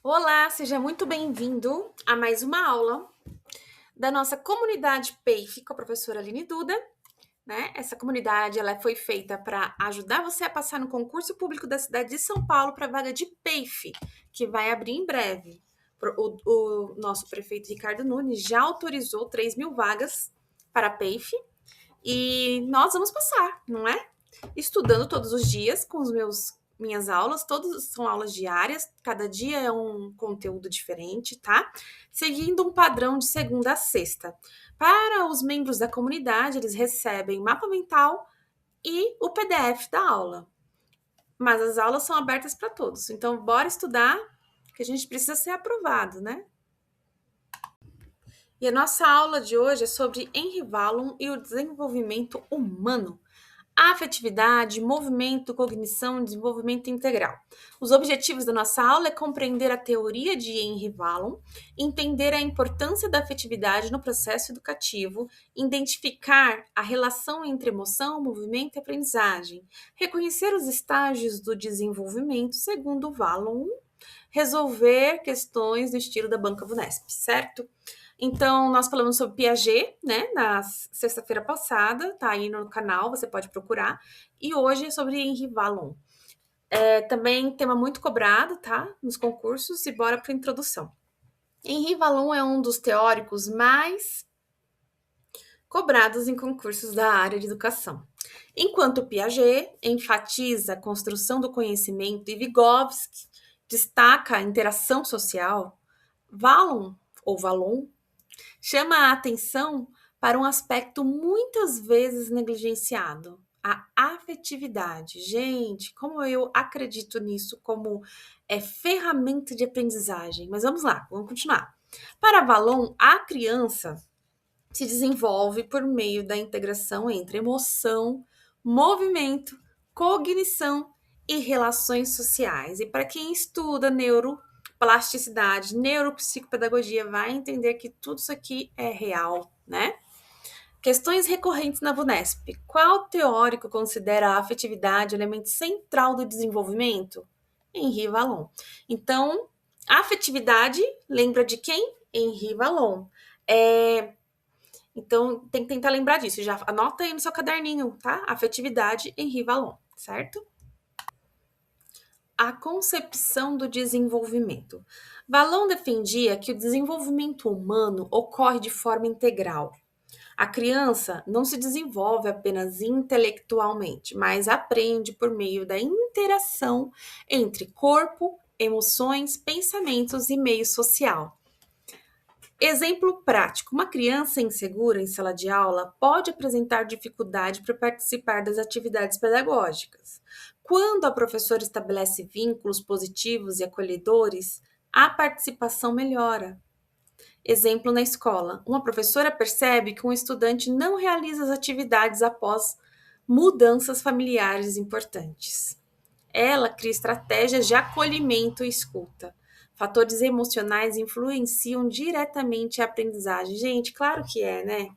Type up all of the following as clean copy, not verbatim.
Olá, seja muito bem-vindo a mais uma aula da nossa comunidade PAIF com a professora Aline Duda, né? Essa comunidade ela foi feita para ajudar você a passar no concurso público da cidade de São Paulo para a vaga de PAIF, que vai abrir em breve. O nosso prefeito Ricardo Nunes já autorizou 3.000 vagas para a PAIF e nós vamos passar, não é? Estudando todos os dias com os minhas aulas, todas são aulas diárias, cada dia é um conteúdo diferente, tá? Seguindo um padrão de segunda a sexta. Para os membros da comunidade, eles recebem o mapa mental e o PDF da aula. Mas as aulas são abertas para todos. Então, bora estudar, que a gente precisa ser aprovado, né? E a nossa aula de hoje é sobre Henry Wallum e o desenvolvimento humano. Afetividade, movimento, cognição, desenvolvimento integral. Os objetivos da nossa aula é compreender a teoria de Henry Wallum, entender a importância da afetividade no processo educativo, identificar a relação entre emoção, movimento e aprendizagem, reconhecer os estágios do desenvolvimento segundo Wallum, resolver questões do estilo da Banca Vunesp, certo? Então, nós falamos sobre Piaget, né, na sexta-feira passada, tá aí no canal, você pode procurar. E hoje é sobre Henry Wallum. Também tema muito cobrado, tá, nos concursos, e bora para a introdução. Henry Wallum é um dos teóricos mais cobrados em concursos da área de educação. Enquanto Piaget enfatiza a construção do conhecimento e Vygotsky destaca a interação social, Wallum chama a atenção para um aspecto muitas vezes negligenciado, a afetividade. Gente, como eu acredito nisso como ferramenta de aprendizagem. Mas vamos lá, vamos continuar. Para Wallum, a criança se desenvolve por meio da integração entre emoção, movimento, cognição e relações sociais. E para quem estuda neuroplasticidade, neuropsicopedagogia, vai entender que tudo isso aqui é real, né? Questões recorrentes na VUNESP. Qual teórico considera a afetividade elemento central do desenvolvimento? Henry Wallum. Então, a afetividade lembra de quem? Henry Wallum. Então, tem que tentar lembrar disso. Já anota aí no seu caderninho, tá? Afetividade, Henry Wallum, certo? A concepção do desenvolvimento. Wallum defendia que o desenvolvimento humano ocorre de forma integral. A criança não se desenvolve apenas intelectualmente, mas aprende por meio da interação entre corpo, emoções, pensamentos e meio social. Exemplo prático: uma criança insegura em sala de aula pode apresentar dificuldade para participar das atividades pedagógicas. Quando a professora estabelece vínculos positivos e acolhedores, a participação melhora. Exemplo na escola: uma professora percebe que um estudante não realiza as atividades após mudanças familiares importantes. Ela cria estratégias de acolhimento e escuta. Fatores emocionais influenciam diretamente a aprendizagem. Gente, claro que é, né?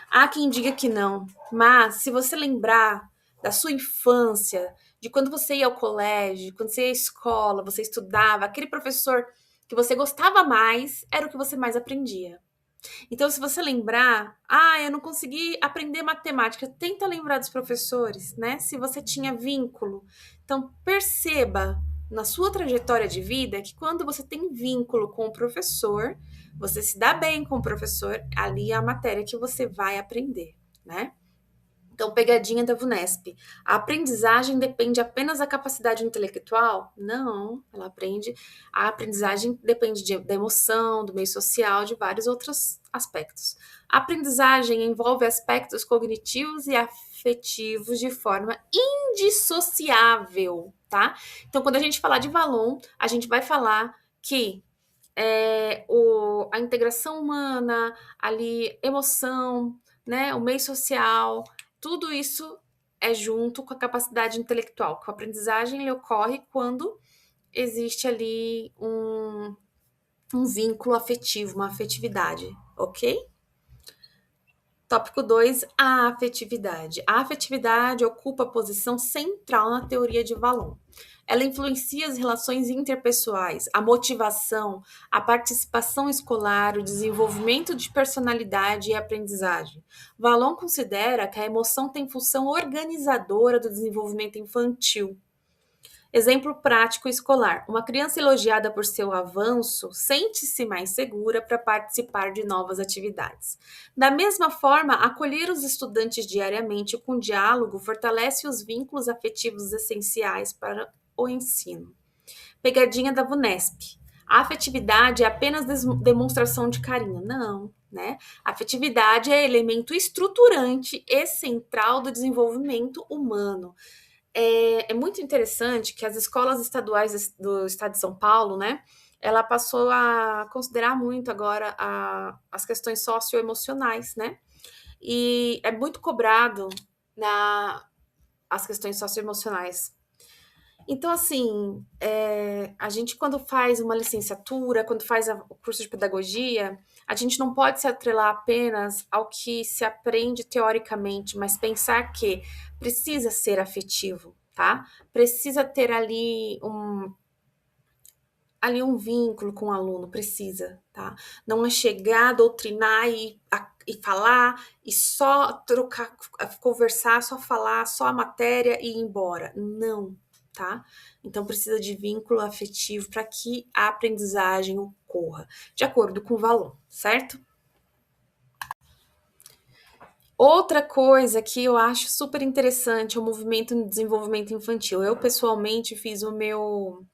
Há quem diga que não, mas se você lembrar da sua infância, de quando você ia ao colégio, quando você ia à escola, você estudava, aquele professor que você gostava mais era o que você mais aprendia. Então, se você lembrar, eu não consegui aprender matemática, tenta lembrar dos professores, né? Se você tinha vínculo. Então, perceba na sua trajetória de vida que quando você tem vínculo com o professor, você se dá bem com o professor, ali é a matéria que você vai aprender, né? Então, pegadinha da VUNESP. A aprendizagem depende apenas da capacidade intelectual? Não, ela aprende. A aprendizagem depende da emoção, do meio social, de vários outros aspectos. A aprendizagem envolve aspectos cognitivos e afetivos de forma indissociável, tá? Então, quando a gente falar de Wallum, a gente vai falar que a integração humana, ali, emoção, né, o meio social, tudo isso é junto com a capacidade intelectual. Que a aprendizagem ele ocorre quando existe ali um vínculo afetivo, uma afetividade, ok? Tópico 2, a afetividade. A afetividade ocupa a posição central na teoria de Wallum. Ela influencia as relações interpessoais, a motivação, a participação escolar, o desenvolvimento de personalidade e aprendizagem. Vallon considera que a emoção tem função organizadora do desenvolvimento infantil. Exemplo prático escolar: uma criança elogiada por seu avanço sente-se mais segura para participar de novas atividades. Da mesma forma, acolher os estudantes diariamente com diálogo fortalece os vínculos afetivos essenciais para o ensino. Pegadinha da VUNESP. A afetividade é apenas demonstração de carinho. Não, né? A afetividade é elemento estruturante e central do desenvolvimento humano. É muito interessante que as escolas estaduais do estado de São Paulo, né? Ela passou a considerar muito agora as questões socioemocionais, né? E é muito cobrado as questões socioemocionais. Então, assim, a gente quando faz uma licenciatura, quando faz o curso de pedagogia, a gente não pode se atrelar apenas ao que se aprende teoricamente, mas pensar que precisa ser afetivo, tá? Precisa ter ali um vínculo com o aluno, precisa, tá? Não é chegar, doutrinar e falar e só trocar, conversar, só falar, só a matéria e ir embora. Não, tá? Então precisa de vínculo afetivo para que a aprendizagem ocorra, de acordo com o Vallon, certo? Outra coisa que eu acho super interessante é o movimento no desenvolvimento infantil. Eu, pessoalmente, fiz o meu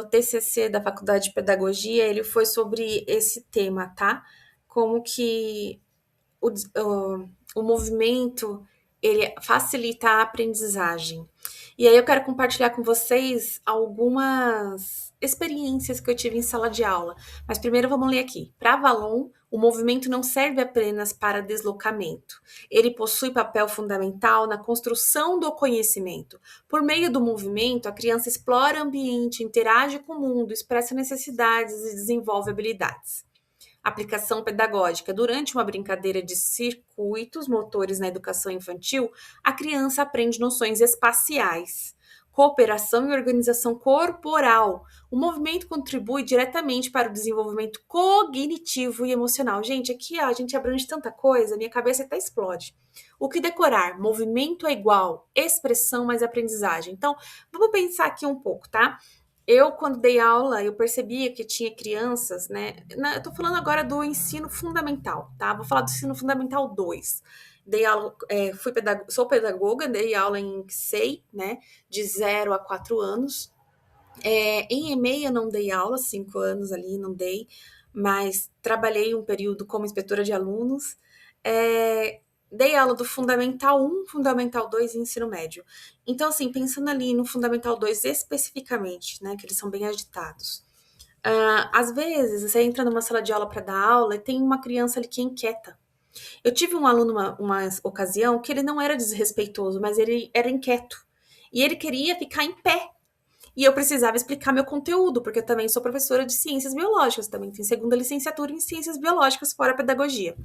TCC da Faculdade de Pedagogia, ele foi sobre esse tema, tá? Como que o movimento, ele facilita a aprendizagem. E aí eu quero compartilhar com vocês algumas experiências que eu tive em sala de aula. Mas primeiro vamos ler aqui. Para Vallon, o movimento não serve apenas para deslocamento. Ele possui papel fundamental na construção do conhecimento. Por meio do movimento, a criança explora o ambiente, interage com o mundo, expressa necessidades e desenvolve habilidades. Aplicação pedagógica. Durante uma brincadeira de circuitos motores na educação infantil, a criança aprende noções espaciais, cooperação e organização corporal. O movimento contribui diretamente para o desenvolvimento cognitivo e emocional. Gente, aqui a gente abrange tanta coisa, minha cabeça até explode. O que decorar? Movimento é igual expressão mais aprendizagem. Então, vamos pensar aqui um pouco, tá? Eu, quando dei aula, eu percebia que tinha crianças, né? Eu tô falando agora do ensino fundamental, tá? Vou falar do ensino fundamental 2. Dei aula, sou pedagoga, dei aula em SEI, né? De 0 a 4 anos. Em EMEI eu não dei aula, 5 anos ali, não dei, mas trabalhei um período como inspetora de alunos. Dei aula do Fundamental 1, Fundamental 2 e Ensino Médio. Então, assim, pensando ali no Fundamental 2 especificamente, né, que eles são bem agitados. Às vezes, você entra numa sala de aula para dar aula e tem uma criança ali que é inquieta. Eu tive um aluno uma ocasião que ele não era desrespeitoso, mas ele era inquieto. E ele queria ficar em pé. E eu precisava explicar meu conteúdo, porque eu também sou professora de ciências biológicas, também tenho segunda licenciatura em ciências biológicas fora a pedagogia.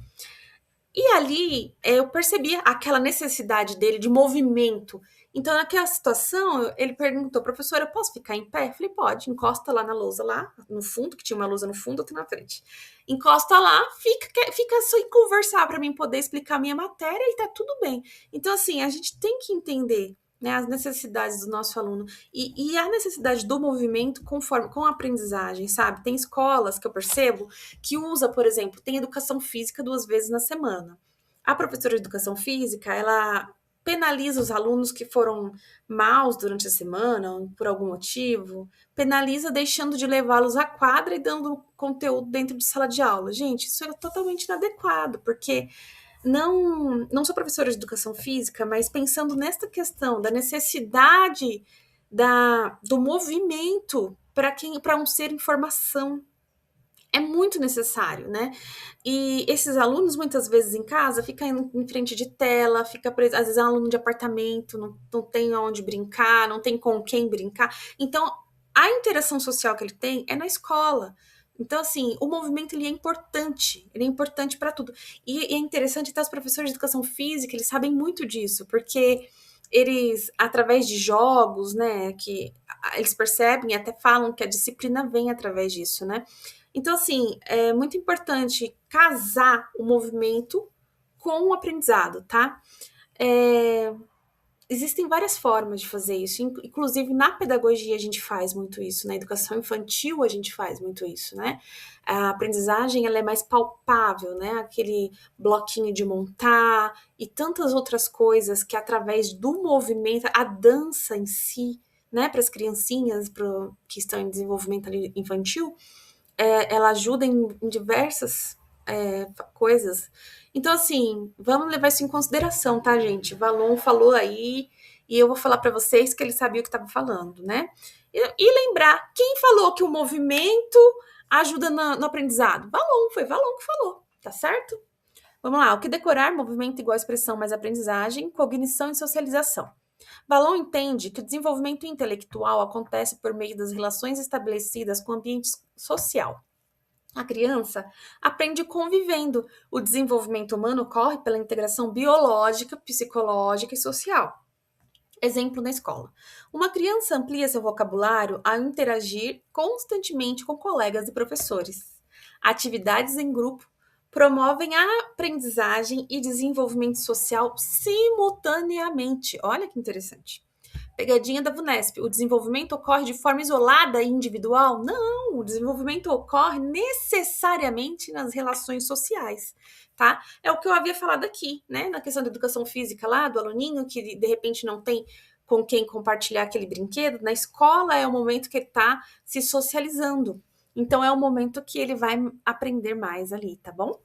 E ali eu percebia aquela necessidade dele de movimento. Então, naquela situação, ele perguntou, professora, eu posso ficar em pé? Eu falei, pode, encosta lá na lousa, lá no fundo, que tinha uma lousa no fundo, outra na frente. Encosta lá, fica só em conversar para mim poder explicar a minha matéria e tá tudo bem. Então, assim, a gente tem que entender, né, as necessidades do nosso aluno e a necessidade do movimento com a aprendizagem, sabe? Tem escolas que eu percebo que usa, por exemplo, tem educação física 2 vezes na semana. A professora de educação física, ela penaliza os alunos que foram maus durante a semana, por algum motivo, penaliza deixando de levá-los à quadra e dando conteúdo dentro de sala de aula. Gente, isso é totalmente inadequado, porque não sou professora de educação física, mas pensando nesta questão da necessidade do movimento para um ser em formação, é muito necessário, né? E esses alunos, muitas vezes em casa, ficam em frente de tela, fica preso, às vezes é um aluno de apartamento, não tem onde brincar, não tem com quem brincar. Então, a interação social que ele tem é na escola. Então, assim, o movimento ele é importante para tudo. E é interessante até os professores de educação física, eles sabem muito disso, porque eles, através de jogos, né, que eles percebem e até falam que a disciplina vem através disso, né? Então, assim, é muito importante casar o movimento com o aprendizado, tá? É, existem várias formas de fazer isso, inclusive na pedagogia a gente faz muito isso, na educação infantil a gente faz muito isso, né? A aprendizagem ela é mais palpável, né? Aquele bloquinho de montar e tantas outras coisas que através do movimento, a dança em si, né, para as criancinhas que estão em desenvolvimento infantil, ela ajuda em diversas coisas. Então, assim, vamos levar isso em consideração, tá, gente? Valon falou aí, e eu vou falar para vocês que ele sabia o que estava falando, né? E lembrar, quem falou que o movimento ajuda no aprendizado? Valon, foi Valon que falou, tá certo? Vamos lá, o que decorar? Movimento igual expressão mais aprendizagem, cognição e socialização. Valon entende que o desenvolvimento intelectual acontece por meio das relações estabelecidas com o ambiente social. A criança aprende convivendo. O desenvolvimento humano ocorre pela integração biológica, psicológica e social. Exemplo na escola. Uma criança amplia seu vocabulário ao interagir constantemente com colegas e professores. Atividades em grupo promovem a aprendizagem e desenvolvimento social simultaneamente. Olha que interessante. Pegadinha da VUNESP. O desenvolvimento ocorre de forma isolada e individual? Não, o desenvolvimento ocorre necessariamente nas relações sociais, tá? É o que eu havia falado aqui, né? Na questão da educação física lá, do aluninho que de repente não tem com quem compartilhar aquele brinquedo. Na escola é o momento que ele está se socializando. Então é o momento que ele vai aprender mais ali, tá bom?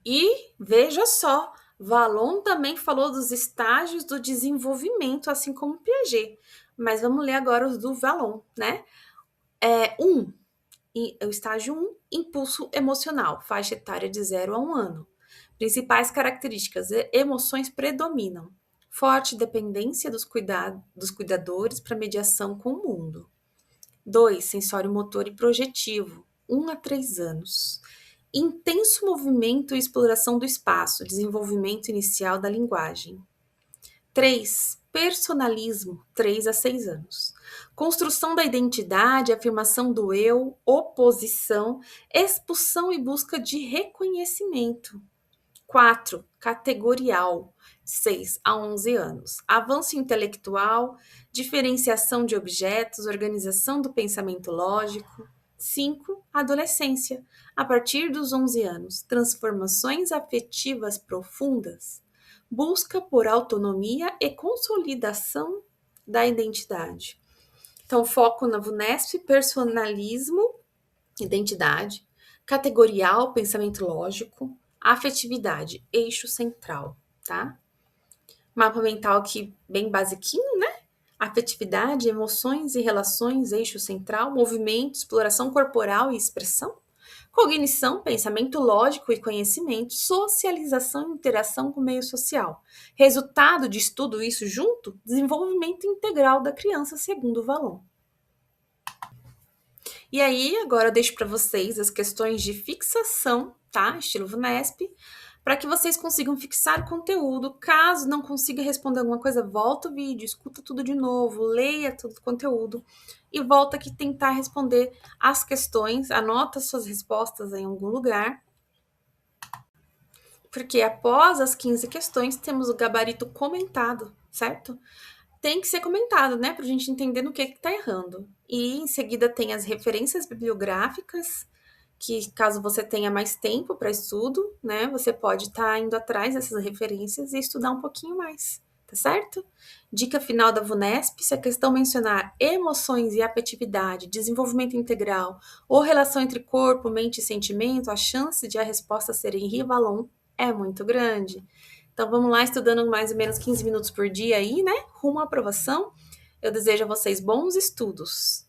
E veja só, Valon também falou dos estágios do desenvolvimento, assim como Piaget. Mas vamos ler agora os do Valon, né? O estágio 1, impulso emocional, faixa etária de 0 a 1 ano. Principais características: emoções predominam. Forte dependência dos cuidadores para mediação com o mundo. 2. Sensório motor e projetivo, 1 a 3 anos. Intenso movimento e exploração do espaço, desenvolvimento inicial da linguagem. 3. Personalismo, 3 a 6 anos. Construção da identidade, afirmação do eu, oposição, expulsão e busca de reconhecimento. 4. Categorial, 6 a 11 anos. Avanço intelectual, diferenciação de objetos, organização do pensamento lógico. 5. Adolescência, a partir dos 11 anos. Transformações afetivas profundas, busca por autonomia e consolidação da identidade. Então, foco na VUNESP, personalismo, identidade, categorial, pensamento lógico, afetividade, eixo central, tá? Mapa mental aqui bem basiquinho, né? Afetividade, emoções e relações, eixo central, movimento, exploração corporal e expressão, cognição, pensamento lógico e conhecimento, socialização e interação com o meio social. Resultado de tudo isso junto, desenvolvimento integral da criança, segundo o Valon. E aí, agora eu deixo para vocês as questões de fixação, tá? Estilo VUNESP, para que vocês consigam fixar o conteúdo. Caso não consiga responder alguma coisa, volta o vídeo, escuta tudo de novo, leia todo o conteúdo e volta aqui tentar responder as questões, anota suas respostas em algum lugar, porque após as 15 questões temos o gabarito comentado, certo? Tem que ser comentado, né, para a gente entender no que está errando. E em seguida tem as referências bibliográficas, que caso você tenha mais tempo para estudo, né, você pode estar indo atrás dessas referências e estudar um pouquinho mais, tá certo? Dica final da VUNESP: se a questão mencionar emoções e afetividade, desenvolvimento integral ou relação entre corpo, mente e sentimento, a chance de a resposta ser em Rivalon é muito grande. Então vamos lá, estudando mais ou menos 15 minutos por dia aí, né? Rumo à aprovação. Eu desejo a vocês bons estudos.